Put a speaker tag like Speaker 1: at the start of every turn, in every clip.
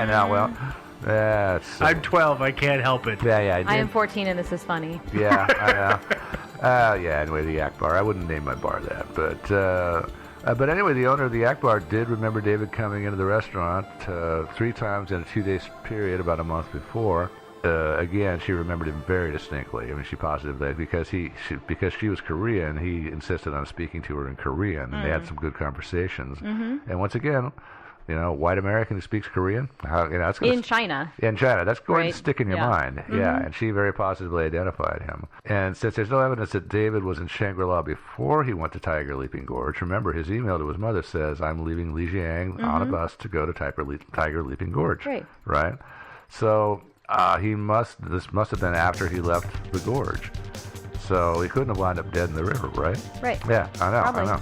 Speaker 1: I know. Well, that's.
Speaker 2: I'm 12. I can't help it.
Speaker 1: Yeah.
Speaker 3: I am 14, and this is funny.
Speaker 1: Yeah, I know. Yeah. Anyway, the Yak Bar. I wouldn't name my bar that, but anyway, the owner of the Yak Bar did remember David coming into the restaurant 3 times in a 2-day period about a month before. Again, she remembered him very distinctly. I mean, she posited that because she was Korean, he insisted on speaking to her in Korean, and they had some good conversations. And once again, white American who speaks Korean, that's
Speaker 3: in China.
Speaker 1: In China, that's going to stick in your
Speaker 3: Yeah.
Speaker 1: mind. Yeah, and she very positively identified him. And since there's no evidence that David was in Shangri-La before he went to Tiger Leaping Gorge, remember his email to his mother says, "I'm leaving Lijiang on a bus to go to Tiger Leaping Gorge." Right? So this must have been after he left the gorge. So he couldn't have wound up dead in the river, right?
Speaker 3: Right.
Speaker 1: Yeah, I know.
Speaker 3: Probably.
Speaker 1: I know.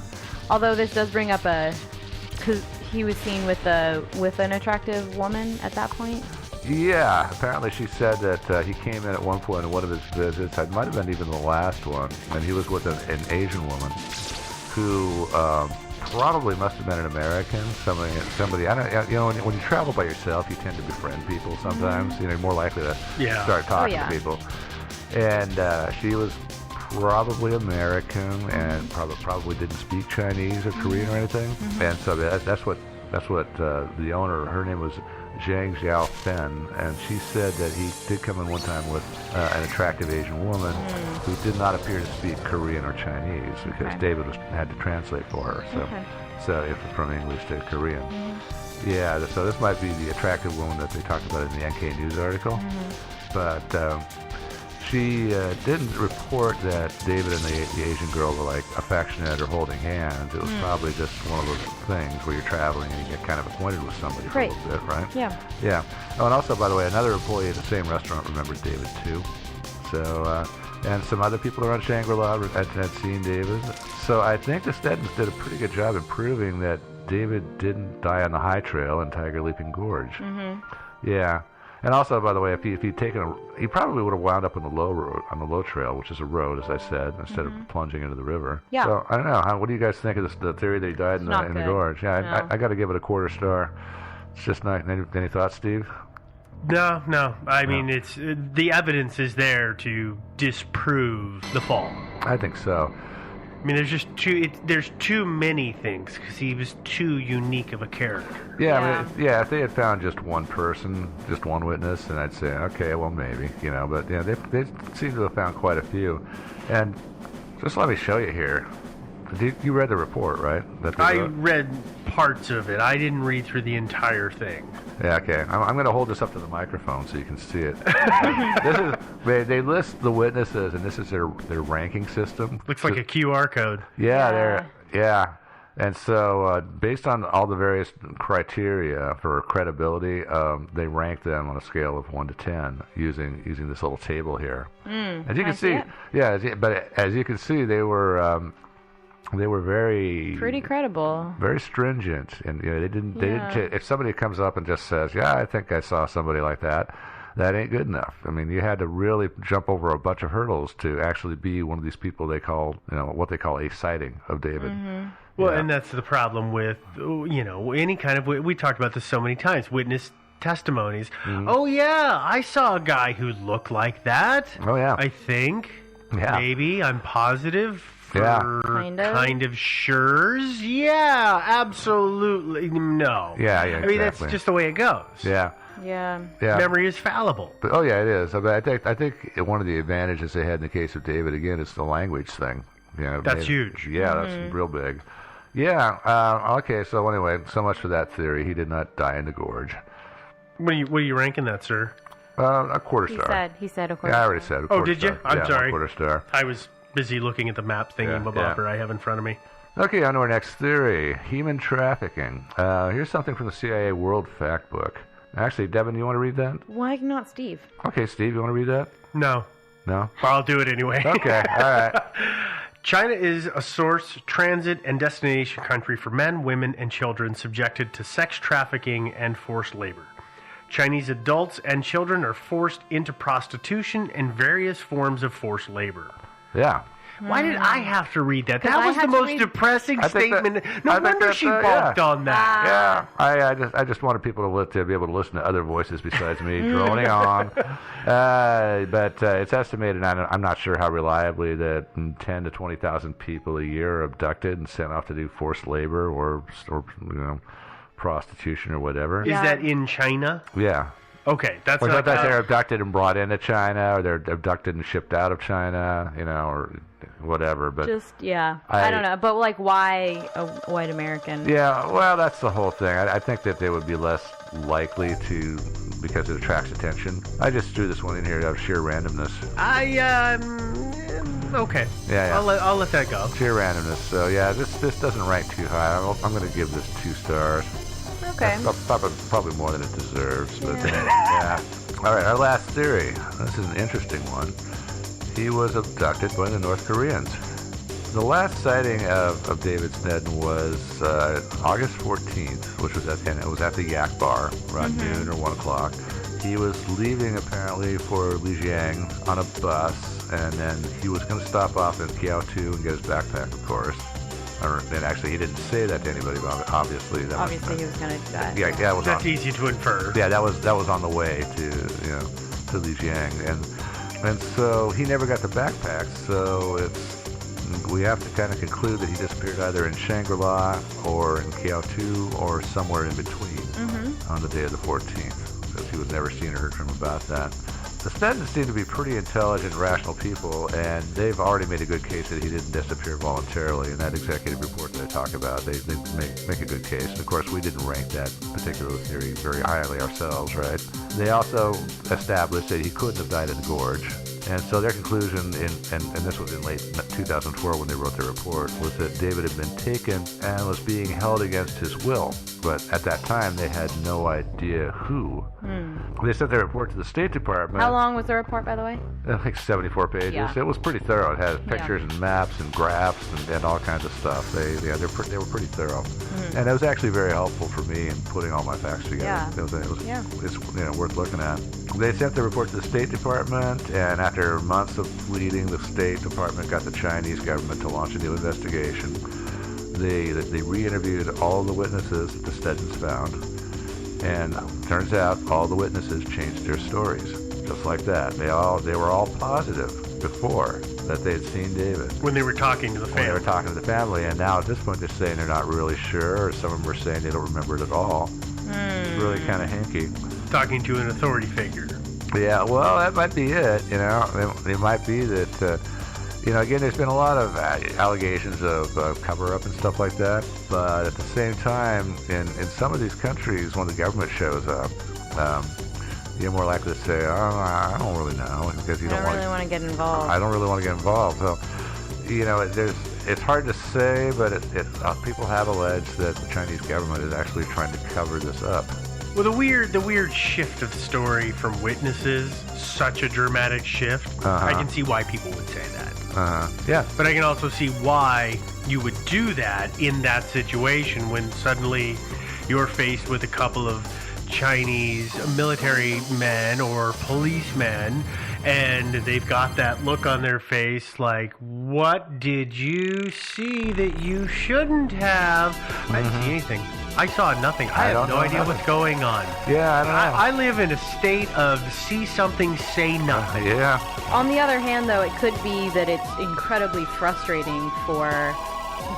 Speaker 3: Although this does bring up because he was seen with an attractive woman at that point.
Speaker 1: Yeah, apparently she said that he came in at one point in one of his visits. It might have been even the last one, and he was with an Asian woman who probably must have been an American. Somebody. I don't. When you travel by yourself, you tend to befriend people sometimes. You're more likely to start talking to people. And she was probably American and probably didn't speak Chinese or Korean or anything. And so that's what the owner, her name was Zhang Xiaofen, and she said that he did come in one time with an attractive Asian woman who did not appear to speak Korean or Chinese because David had to translate for her. So it was from English to Korean. Yeah, so this might be the attractive woman that they talked about in the NK News article. But she didn't report that David and the Asian girl were like affectionate or holding hands. It was probably just one of those things where you're traveling and you get kind of acquainted with somebody for a little bit, right? Yeah. Oh, and also, by the way, another employee at the same restaurant remembers David too. So, and some other people around Shangri-La had seen David. So I think the Steddons did a pretty good job in proving that David didn't die on the high trail in Tiger Leaping Gorge. Yeah. And also, by the way, if he'd taken he probably would have wound up on the low trail, which is a road, as I said, instead of plunging into the river. Yeah. So I don't know. What do you guys think of the theory that he died in the gorge? Yeah, I got to give it a quarter star. It's just not. Any thoughts, Steve?
Speaker 2: No. I mean, it's the evidence is there to disprove the fall.
Speaker 1: I think so.
Speaker 2: I mean, there's too many things because he was too unique of a character.
Speaker 1: Yeah, I mean, if they had found just one person, just one witness, then I'd say, okay, well, maybe, But they seem to have found quite a few. And just let me show you here. You read the report, right?
Speaker 2: I read parts of it. I didn't read through the entire thing.
Speaker 1: Yeah, okay. I'm going to hold this up to the microphone so you can see it. They list the witnesses, and this is their ranking system.
Speaker 2: Looks like a QR code.
Speaker 1: Yeah. And so, based on all the various criteria for credibility, they rank them on a scale of 1 to 10 using this little table here. As you can see, but as you can see, they were
Speaker 3: pretty credible,
Speaker 1: very stringent, and they didn't. If somebody comes up and just says, "Yeah, I think I saw somebody like that," that ain't good enough. I mean, you had to really jump over a bunch of hurdles to actually be one of these people they call, what they call a sighting of David.
Speaker 2: Well, and that's the problem with, any kind of, we talked about this so many times, witness testimonies. Oh, yeah, I saw a guy who looked like that.
Speaker 1: Oh, yeah.
Speaker 2: I think.
Speaker 1: Yeah.
Speaker 2: Maybe. I'm positive. Kind of sure's. Yeah, absolutely. No.
Speaker 1: Yeah,
Speaker 2: I mean, that's just the way it goes.
Speaker 1: Yeah.
Speaker 2: Memory is fallible.
Speaker 1: But, it is. I think one of the advantages they had in the case of David, again, is the language thing.
Speaker 2: That's huge.
Speaker 1: Yeah, that's real big. Yeah. Okay. So anyway, so much for that theory. He did not die in the gorge.
Speaker 2: What are you ranking that, sir?
Speaker 1: A quarter star.
Speaker 3: He said a quarter.
Speaker 1: Yeah, I already said a quarter.
Speaker 2: Oh, did you? I'm sorry.
Speaker 1: A quarter star.
Speaker 2: I was busy looking at the map thingy I have in front of me.
Speaker 1: Okay, on to our next theory: human trafficking. Here's something from the CIA World Fact Book. Actually, Devin, you want to read that?
Speaker 3: Why not Steve?
Speaker 1: Okay, Steve, you want to read that?
Speaker 2: No.
Speaker 1: No?
Speaker 2: I'll do it anyway.
Speaker 1: Okay, all right.
Speaker 2: China is a source, transit, and destination country for men, women, and children subjected to sex trafficking and forced labor. Chinese adults and children are forced into prostitution and various forms of forced labor.
Speaker 1: Yeah.
Speaker 2: Why did I have to read that?
Speaker 3: 'Cause
Speaker 2: That
Speaker 3: I
Speaker 2: was the
Speaker 3: had to
Speaker 2: most
Speaker 3: read-
Speaker 2: depressing
Speaker 1: I think that-
Speaker 2: statement.
Speaker 1: I
Speaker 2: No
Speaker 1: think
Speaker 2: wonder
Speaker 1: that's,
Speaker 2: she
Speaker 1: yeah.
Speaker 2: balked on that.
Speaker 1: Yeah, I just wanted people to be able to listen to other voices besides me droning on. But it's estimated, I'm not sure how reliably, that 10 to 20,000 people a year are abducted and sent off to do forced labor or prostitution or whatever.
Speaker 2: Is that in China?
Speaker 1: Yeah.
Speaker 2: Okay, that's
Speaker 1: Or
Speaker 2: not.
Speaker 1: sometimes they're abducted and brought into China, or they're abducted and shipped out of China, or whatever. But
Speaker 3: I don't know. But like, why a white American?
Speaker 1: Yeah, well, that's the whole thing. I think that they would be less likely to, because it attracts attention. I just threw this one in here out of sheer randomness.
Speaker 2: Okay.
Speaker 1: Yeah.
Speaker 2: I'll let that go.
Speaker 1: Sheer randomness. So yeah, this doesn't rank too high. I'm going to give this 2 stars.
Speaker 3: Okay.
Speaker 1: That's probably more than it deserves. But yeah. All right, our last theory. This is an interesting one. He was abducted by the North Koreans. The last sighting of David Snedden was August 14th, which was at the Yak Bar around noon or 1 o'clock. He was leaving apparently for Lijiang on a bus, and then he was going to stop off in Kiao-tu and get his backpack, of course. And actually, he didn't say that to anybody, but obviously that
Speaker 3: Obviously, he was going to do that.
Speaker 1: Yeah, that was
Speaker 2: That's easy to infer.
Speaker 1: Yeah, that was on the way to Lijiang, and so he never got the backpack. So we have to kind of conclude that he disappeared either in Shangri-La or in Kiao-tu or somewhere in between on the day of the 14th, because he was never seen or heard from about that. The Sneddons seem to be pretty intelligent, rational people, and they've already made a good case that he didn't disappear voluntarily. In that executive report that I talk about, they make a good case. And of course, we didn't rank that particular theory very highly ourselves, right? They also established that he couldn't have died in the gorge. And so their conclusion, and this was in late 2004 when they wrote their report, was that David had been taken and was being held against his will. But at that time, they had no idea who. They sent their report to the State Department.
Speaker 3: How long was the report, by the way?
Speaker 1: Like 74 pages.
Speaker 3: Yeah.
Speaker 1: It was pretty thorough. It had pictures and maps and graphs and all kinds of stuff. They were pretty thorough, and it was actually very helpful for me in putting all my facts together.
Speaker 3: Yeah.
Speaker 1: It's worth looking at. They sent the report to the State Department, and after months of pleading, the State Department got the Chinese government to launch a new investigation. They re-interviewed all the witnesses that the Steddons found, and turns out all the witnesses changed their stories, just like that. They were all positive before that they had seen David.
Speaker 2: When they were talking to the family.
Speaker 1: When they were talking to the family, and now at this point they're saying they're not really sure, or some of them are saying they don't remember it at all. It's really kind of hinky.
Speaker 2: Talking to an authority figure.
Speaker 1: Yeah, well, that might be it. It might be that. Again, there's been a lot of allegations of cover-up and stuff like that, but at the same time, in some of these countries, when the government shows up, you're more likely to say, "Oh, I don't really know," because you don't
Speaker 3: really want to get involved.
Speaker 1: I don't really want to get involved. So, it's hard to say, but people have alleged that the Chinese government is actually trying to cover this up.
Speaker 2: Well, the weird shift of the story from witnesses, such a dramatic shift. I can see why people would say that.
Speaker 1: Yeah.
Speaker 2: But I can also see why you would do that in that situation when suddenly you're faced with a couple of Chinese military men or policemen, and they've got that look on their face like, what did you see that you shouldn't have? I didn't see anything. I saw nothing. I have no idea what's going on.
Speaker 1: Yeah, I don't know.
Speaker 2: I live in a state of see something, say nothing.
Speaker 1: Yeah.
Speaker 3: On the other hand, though, it could be that it's incredibly frustrating for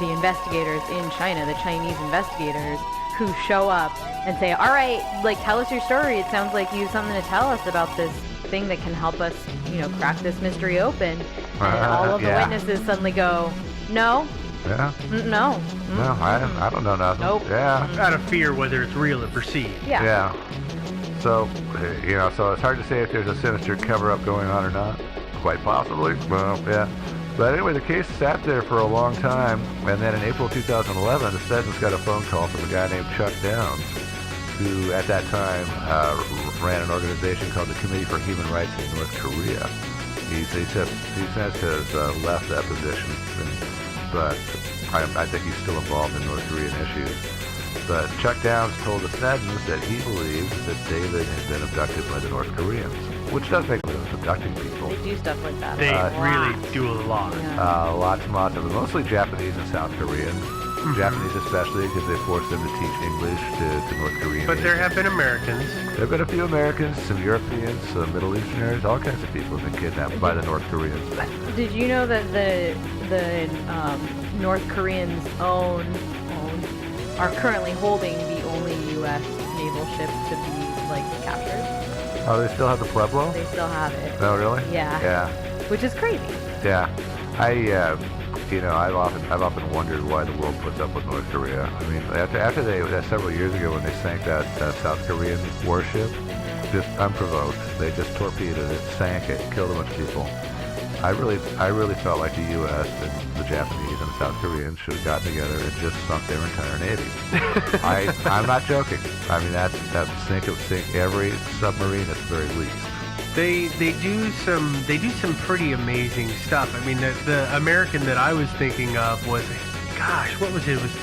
Speaker 3: the investigators in China, the Chinese investigators, who show up and say, all right, tell us your story. It sounds like you have something to tell us about this thing that can help us, crack this mystery open. And all of the witnesses suddenly go, no.
Speaker 1: Yeah.
Speaker 3: No.
Speaker 1: No, I don't know nothing.
Speaker 3: Nope.
Speaker 1: Yeah.
Speaker 2: Out of fear whether it's real or perceived.
Speaker 3: Yeah.
Speaker 1: Yeah. So, so it's hard to say if there's a sinister cover-up going on or not. Quite possibly. Well, yeah. But anyway, the case sat there for a long time, and then in April 2011, the Steddons got a phone call from a guy named Chuck Downs, who at that time ran an organization called the Committee for Human Rights in North Korea. He since has left that position, but I think he's still involved in North Korean issues. But Chuck Downs told the Sneddons that he believed that David had been abducted by the North Koreans. which does make them abducting people.
Speaker 3: They do stuff like that.
Speaker 2: They really
Speaker 3: Lots.
Speaker 2: do a lot.
Speaker 3: Yeah.
Speaker 1: Lots and lots of them, mostly Japanese and South Koreans. Japanese especially, because they forced them to teach English to North Korean.
Speaker 2: But there have been Americans.
Speaker 1: There have been a few Americans, some Europeans, some Middle Easterners, all kinds of people have been kidnapped by the North Koreans.
Speaker 3: Did you know that the North Koreans are currently holding the only U.S. naval ship to be captured?
Speaker 1: Oh, they still have the Pueblo?
Speaker 3: They still have it.
Speaker 1: Oh, really?
Speaker 3: Yeah.
Speaker 1: Yeah.
Speaker 3: Which is crazy.
Speaker 1: Yeah. I've often wondered why the world puts up with North Korea. I mean, after several years ago when they sank that South Korean warship, just unprovoked, they just torpedoed it, sank it, killed a bunch of people. I really felt like the U.S. and the Japanese and the South Koreans should have gotten together and just sunk their entire navy. I'm not joking. I mean, that's sink every submarine at the very least.
Speaker 2: They do some pretty amazing stuff. I mean, the American that I was thinking of was, gosh, what was it? It was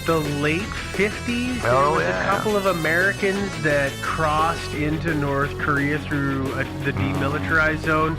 Speaker 2: the late 50s. There was a couple of Americans that crossed into North Korea through the demilitarized zone,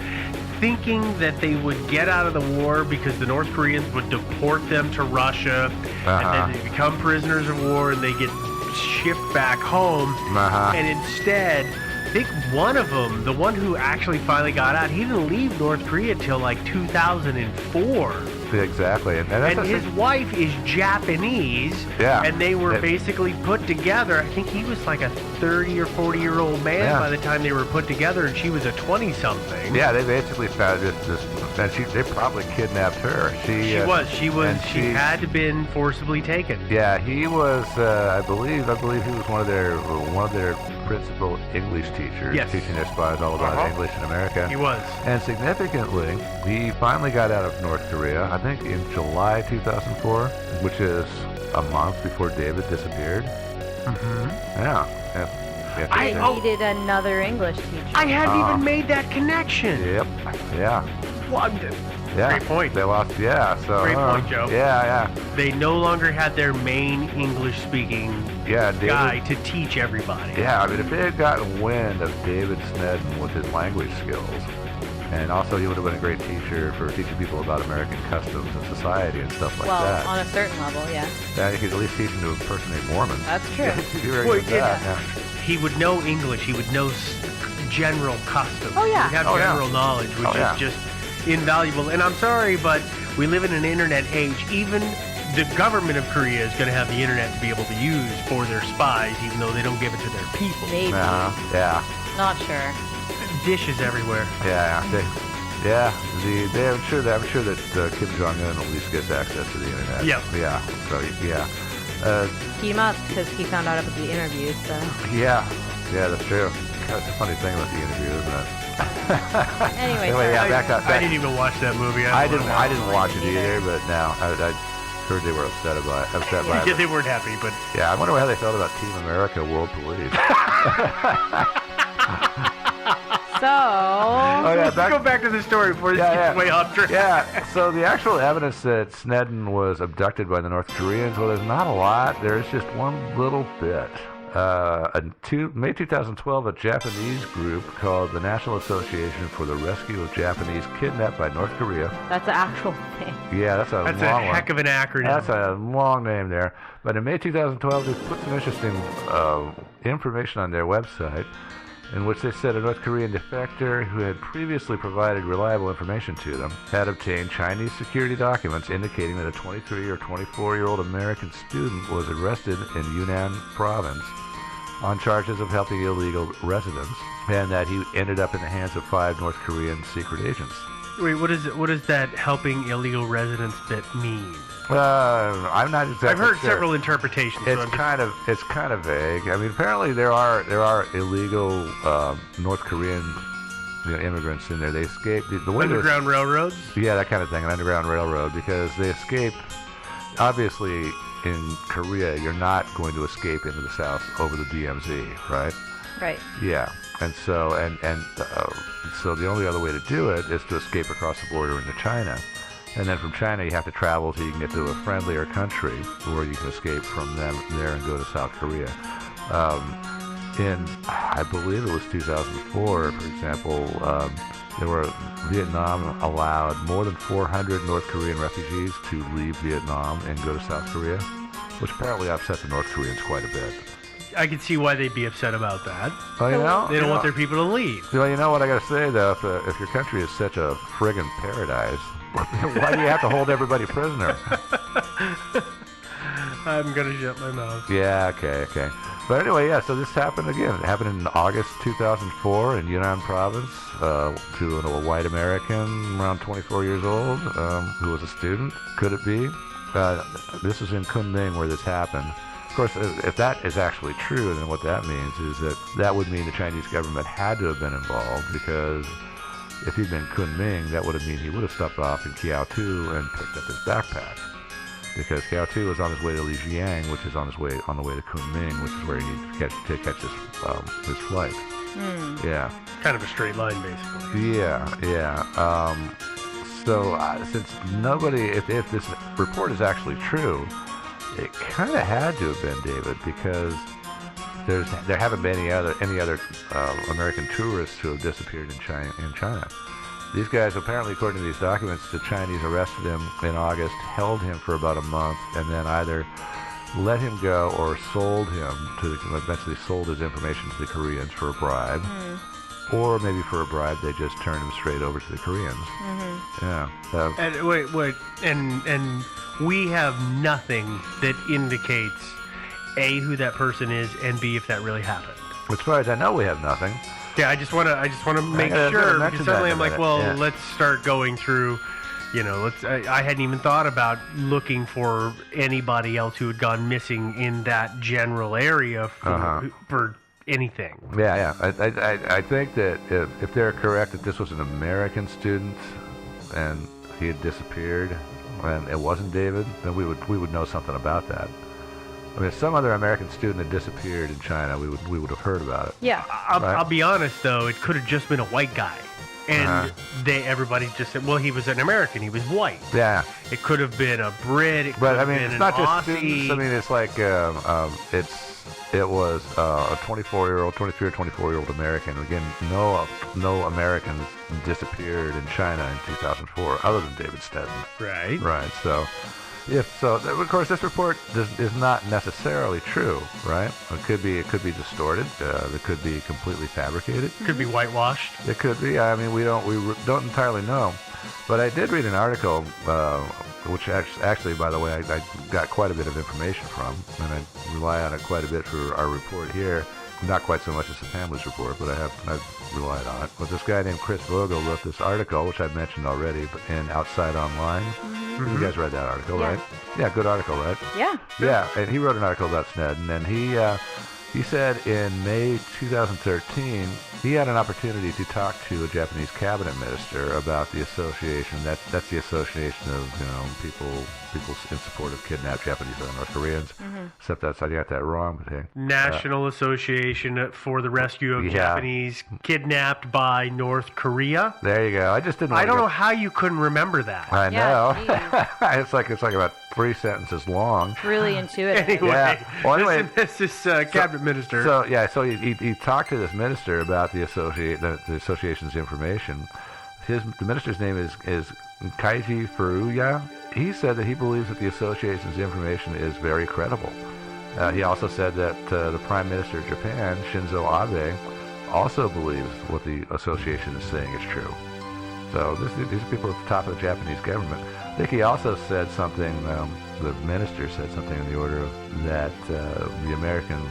Speaker 2: thinking that they would get out of the war because the North Koreans would deport them to Russia, and then they become prisoners of war and they get shipped back home. And instead, I think one of them, the one who actually finally got out, he didn't leave North Korea till 2004.
Speaker 1: Exactly. And
Speaker 2: his wife is Japanese.
Speaker 1: Yeah.
Speaker 2: And they were basically put together. I think he was like a 30 or 40-year-old man by the time they were put together, and she was a 20-something.
Speaker 1: Yeah, they basically found this and they probably kidnapped her.
Speaker 2: She had to been forcibly taken.
Speaker 1: Yeah, he was. I believe he was one of their principal English teachers, teaching their spies all about English in America.
Speaker 2: He was.
Speaker 1: And significantly, he finally got out of North Korea, I think in July 2004, which is a month before David disappeared. Yeah.
Speaker 3: I needed another English teacher.
Speaker 2: I hadn't even made that connection.
Speaker 1: Yep. Yeah.
Speaker 2: What?
Speaker 1: Yeah.
Speaker 2: Great point.
Speaker 1: They lost. Yeah. So.
Speaker 2: Great point, Joe.
Speaker 1: Yeah.
Speaker 2: They no longer had their main English-speaking guy to teach everybody.
Speaker 1: Yeah. I mean, if they had gotten wind of David Snedden with his language skills, and also he would have been a great teacher for teaching people about American customs and society and stuff like that.
Speaker 3: Well, on a certain level, yeah.
Speaker 1: Yeah, you could at least teach him to impersonate Mormons.
Speaker 3: That's true.
Speaker 1: He'd be very good at that. Yeah.
Speaker 2: He would know English. He would know general customs.
Speaker 3: Oh, yeah.
Speaker 2: He would have general knowledge, which is just invaluable. And I'm sorry, but we live in an internet age. Even the government of Korea is going to have the internet to be able to use for their spies, even though they don't give it to their people.
Speaker 3: Maybe.
Speaker 1: Yeah.
Speaker 3: Not sure.
Speaker 2: Dishes everywhere.
Speaker 1: Yeah. I'm sure that Kim Jong-un at least gets access to the internet.
Speaker 2: Yep.
Speaker 1: Yeah. So yeah.
Speaker 3: He must, because he found out about the interview, so.
Speaker 1: Yeah, that's true. That's a funny thing about the interview, isn't it?
Speaker 3: Anyway,
Speaker 1: back up.
Speaker 2: I didn't even watch that movie.
Speaker 1: I didn't watch it either, but now I heard they were upset by it.
Speaker 2: Yeah, they weren't happy, but
Speaker 1: yeah, I wonder how they felt about Team America World Police.
Speaker 2: Let's go back to the story before this gets way off track.
Speaker 1: Yeah, so the actual evidence that Snedden was abducted by the North Koreans, well, there's not a lot. There's just one little bit. In May 2012, a Japanese group called the National Association for the Rescue of Japanese Kidnapped by North Korea.
Speaker 3: That's an actual thing.
Speaker 1: Yeah, that's a long
Speaker 2: heck of an acronym.
Speaker 1: That's a long name there. But in May 2012, they put some interesting information on their website, in which they said a North Korean defector who had previously provided reliable information to them had obtained Chinese security documents indicating that a 23 or 24-year-old American student was arrested in Yunnan province on charges of helping illegal residents, and that he ended up in the hands of 5 North Korean secret agents.
Speaker 2: Wait, what is that helping illegal residents bit mean?
Speaker 1: I'm not exactly.
Speaker 2: I've heard
Speaker 1: sure.
Speaker 2: Several interpretations.
Speaker 1: It's kind of vague. I mean, apparently there are illegal North Korean immigrants in there. They escaped the way
Speaker 2: underground railroads.
Speaker 1: Yeah, that kind of thing, an underground railroad, because they escaped. Obviously, in Korea, you're not going to escape into the south over the DMZ, right?
Speaker 3: Right.
Speaker 1: Yeah, and so so the only other way to do it is to escape across the border into China. And then from China, you have to travel till you can get to a friendlier country where you can escape from them there and go to South Korea. I believe it was 2004, for example, Vietnam allowed more than 400 North Korean refugees to leave Vietnam and go to South Korea, which apparently upset the North Koreans quite a bit.
Speaker 2: I can see why they'd be upset about that.
Speaker 1: Well,
Speaker 2: They don't want their people to leave.
Speaker 1: Well, you know what I got to say, though? If your country is such a friggin' paradise, why do you have to hold everybody prisoner?
Speaker 2: I'm going to shut my mouth.
Speaker 1: Yeah, okay. But anyway, yeah, so this happened again. It happened in August 2004 in Yunnan province to a white American around 24 years old who was a student. Could it be? This is in Kunming where this happened. Of course, if that is actually true, then what that means is that would mean the Chinese government had to have been involved, because if he'd been Kunming, that would have meant he would have stepped off in Kiao-tu and picked up his backpack. Because Kiao-tu was on his way to Lijiang, which is on the way to Kunming, which is where he needs to catch his flight. Yeah.
Speaker 2: Kind of a straight line, basically.
Speaker 1: Yeah. So since nobody, if this report is actually true, it kind of had to have been David, because there haven't been any other American tourists who have disappeared in China. These guys, apparently, according to these documents, the Chinese arrested him in August, held him for about a month, and then either let him go or eventually sold his information to the Koreans for a bribe. Or maybe for a bribe, they just turned him straight over to the Koreans. Yeah.
Speaker 2: And wait, and we have nothing that indicates A, who that person is, and B, if that really happened.
Speaker 1: As far as I know, we have nothing.
Speaker 2: Yeah, I just want to make sure, because suddenly I'm like, well, let's start going through. I hadn't even thought about looking for anybody else who had gone missing in that general area for anything.
Speaker 1: Yeah. I think that if they're correct that this was an American student and he had disappeared and it wasn't David, then we would know something about that. I mean, if some other American student had disappeared in China, we would have heard about it.
Speaker 3: Yeah.
Speaker 2: I'll be honest, though, it could have just been a white guy. And everybody just said, well, he was an American. He was white.
Speaker 1: Yeah.
Speaker 2: It could have been a Brit.
Speaker 1: But I mean, it's not just
Speaker 2: Aussie.
Speaker 1: students. I mean, it's like it was a 23 or 24-year-old American. Again, no Americans disappeared in China in 2004 other than David Stedden.
Speaker 2: Right.
Speaker 1: Right. So. Of course, this report is not necessarily true, right? It could be distorted. It could be completely fabricated.
Speaker 2: It could be whitewashed.
Speaker 1: It could be. I mean, we don't entirely know. But I did read an article, which actually, by the way, I got quite a bit of information from, and I rely on it quite a bit for our report here. Not quite so much as the family's report, but I've relied on it. But this guy named Chris Vogel wrote this article, which I mentioned already, in Outside Online. You guys read that article, right? Yeah, good article, right?
Speaker 3: Yeah.
Speaker 1: Yeah, and he wrote an article about Snedden, and he said in May 2013 he had an opportunity to talk to a Japanese cabinet minister about the association. That's the association of people in support of kidnapped Japanese and North Koreans. Except I got that wrong. But hey,
Speaker 2: National Association for the Rescue of Japanese Kidnapped by North Korea.
Speaker 1: There you go. I just didn't.
Speaker 2: I don't know how you couldn't remember that.
Speaker 1: I know. It's like about 3 sentences long.
Speaker 3: It's really intuitive.
Speaker 2: Anyway, this is cabinet minister.
Speaker 1: So he talked to this minister about the association's information. The minister's name is Kaiji Furuya. He said that he believes that the association's information is very credible. He also said that the Prime Minister of Japan, Shinzo Abe, also believes what the association is saying is true. So these are people at the top of the Japanese government. I think he also said something, the minister said something in the order of that the American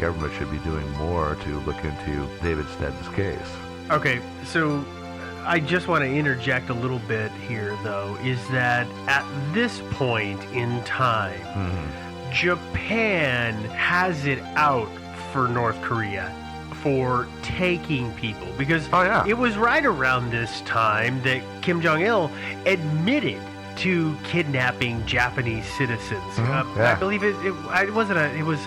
Speaker 1: government should be doing more to look into David Snedden's case.
Speaker 2: Okay, so I just want to interject a little bit here, though, is that at this point in time, Japan has it out for North Korea for taking people, because it was right around this time that Kim Jong-il admitted to kidnapping Japanese citizens. I believe it was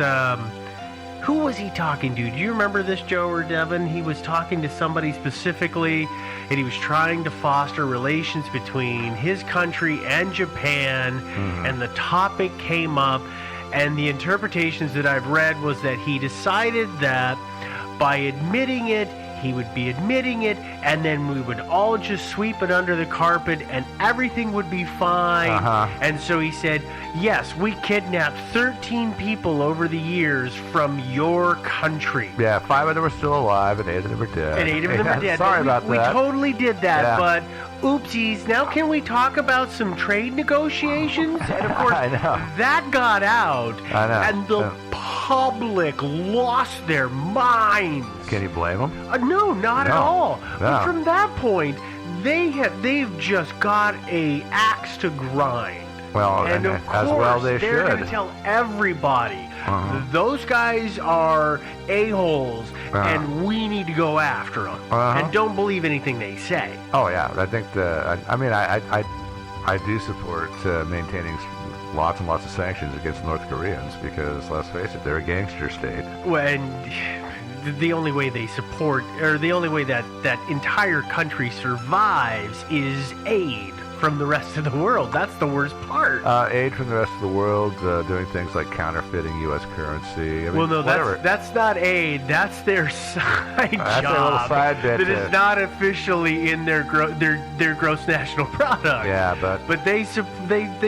Speaker 2: who was he talking to? Do you remember this, Joe or Devin? He was talking to somebody specifically, and he was trying to foster relations between his country and Japan, and the topic came up, and the interpretations that I've read was that he decided that by admitting it, he would be admitting it, and then we would all just sweep it under the carpet and everything would be fine. And so he said, yes, we kidnapped 13 people over the years from your country.
Speaker 1: Yeah, 5 of them are still alive and 8 of them are dead.
Speaker 2: And 8 of them are dead.
Speaker 1: Sorry about
Speaker 2: We
Speaker 1: that.
Speaker 2: totally did that,
Speaker 1: Yeah.
Speaker 2: but oopsies. Now can we talk about some trade negotiations? And of course,
Speaker 1: I know.
Speaker 2: that got out.
Speaker 1: I know.
Speaker 2: And the public lost their minds.
Speaker 1: Can you blame them?
Speaker 2: No, not at all.
Speaker 1: No.
Speaker 2: But from that point, they've just got a axe to grind.
Speaker 1: Well,
Speaker 2: And of
Speaker 1: as well
Speaker 2: course,
Speaker 1: they
Speaker 2: they're going
Speaker 1: should.
Speaker 2: to tell everybody,
Speaker 1: Uh-huh.
Speaker 2: those guys are a-holes,
Speaker 1: Uh-huh.
Speaker 2: and we need to go after them.
Speaker 1: Uh-huh.
Speaker 2: And don't believe anything they say.
Speaker 1: Oh yeah, I think I do support maintaining lots and lots of sanctions against North Koreans because let's face it, they're a gangster state.
Speaker 2: When the only way they support, or the only way that that entire country survives is aid from the rest of the world. That's the worst part.
Speaker 1: Aid from the rest of the world, doing things like counterfeiting U.S. currency. I mean,
Speaker 2: Well, no,
Speaker 1: whatever.
Speaker 2: that's not aid. That's their side job.
Speaker 1: That's their little side bit.
Speaker 2: That is not officially in their their gross national product.
Speaker 1: Yeah, but
Speaker 2: they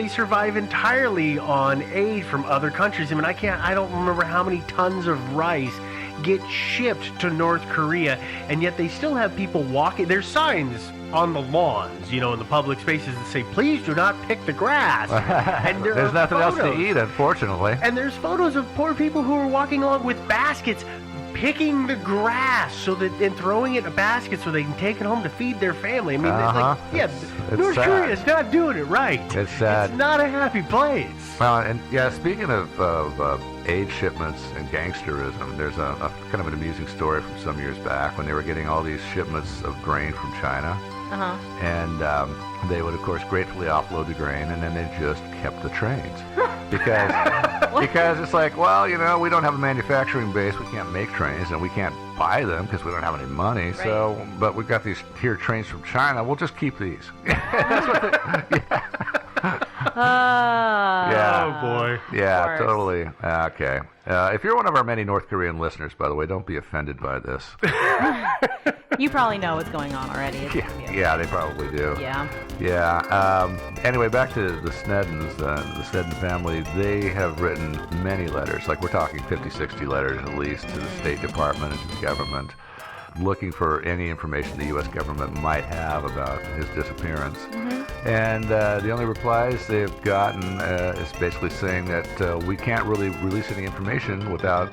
Speaker 2: survive entirely on aid from other countries. I mean, I don't remember how many tons of rice get shipped to North Korea, and yet they still have people walking. There's signs on the lawns, in the public spaces that say, "Please do not pick the grass." And
Speaker 1: there's nothing else to eat, unfortunately.
Speaker 2: And there's photos of poor people who are walking along with baskets, picking the grass and throwing it in a basket so they can take it home to feed their family. I mean,
Speaker 1: It's
Speaker 2: North
Speaker 1: sad.
Speaker 2: Korea is not doing it right.
Speaker 1: It's sad.
Speaker 2: It's not a happy place.
Speaker 1: Well, and yeah, speaking of aid shipments and gangsterism, there's a kind of an amusing story from some years back when they were getting all these shipments of grain from China. And they would, of course, gratefully offload the grain, and then they just kept the trains. Because it's like, well, we don't have a manufacturing base. We can't make trains, and we can't buy them because we don't have any money.
Speaker 3: Right.
Speaker 1: So, but we've got these here trains from China. We'll just keep these. That's what
Speaker 2: Oh, boy.
Speaker 1: Yeah,
Speaker 3: Of course.
Speaker 1: totally. Okay. If you're one of our many North Korean listeners, by the way, don't be offended by this.
Speaker 3: You probably know what's going on already. It's gonna be okay.
Speaker 1: Yeah, they probably do.
Speaker 3: Yeah.
Speaker 1: Yeah. Anyway, back to the Sneddons, the Sneddon family. They have written many letters, like we're talking 50, 60 letters at least, to the State Department and to the government, looking for any information the U.S. government might have about his disappearance. And the only replies they've gotten is basically saying that we can't really release any information without